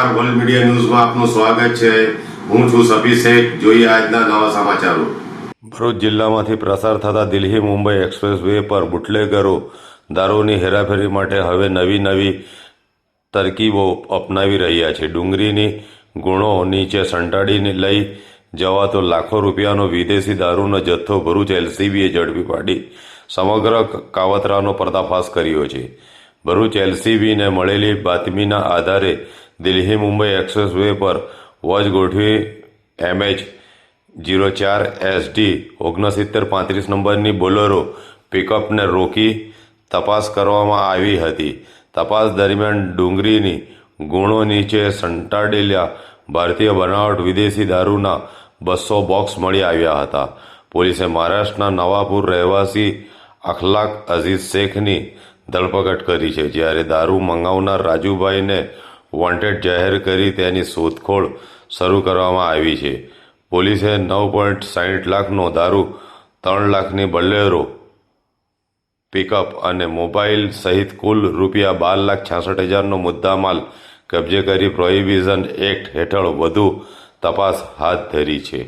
નમસ્કાર, world media ન્યૂઝમાં આપનું સ્વાગત છે। હું છું સફી શેખ। જોઈએ આજના નવા સમાચારો। ભરૂચ જિલ્લામાંથી પસાર થતા દિલ્હી મુંબઈ એક્સપ્રેસ વે પર બુટલેગરો દારૂની હેરાફેરી માટે હવે નવી તરકીબો અપનાવી રહ્યા છે। ડુંગળીની ગુણો નીચે સંતાડીને લઈ જવાતો લાખો રૂપિયાનો વિદેશી દારૂનો જથ્થો ભરૂચ એલસીબીએ ઝડપી પાડી સમગ્ર કાવતરાનો પર્દાફાશ કર્યો છે। ભરૂચ એલસીબીને મળેલી બાતમીના આધારે દિલ્હી મુંબઈ એક્સપ્રેસ વે પર વોચ ગોઠવી MH04SD 6935 નંબરની બોલેરો પિકઅપને રોકી તપાસ કરવામાં આવી હતી। તપાસ દરમિયાન ડુંગળીની ગુણો નીચે સંતાડેલા ભારતીય બનાવટ વિદેશી દારૂના 200 બોક્સ મળી આવ્યા હતા। પોલીસે મહારાષ્ટ્રના નવાપુર રહેવાસી અખલાક અઝીઝ શેખની ધરપકડ કરી છે, જ્યારે દારૂ મંગાવનાર રાજુભાઈને વોન્ટેડ જાહેર કરી તેની શોધખોળ શરૂ કરવામાં આવી છે। પોલીસે 9.60 લાખનો દારૂ, 3 લાખની બોલેરો પિકઅપ અને મોબાઈલ સહિત કુલ રૂપિયા 12,66,000નો મુદ્દામાલ કબજે કરી પ્રોહિબિશન એક્ટ હેઠળ વધુ તપાસ હાથ ધરી છે।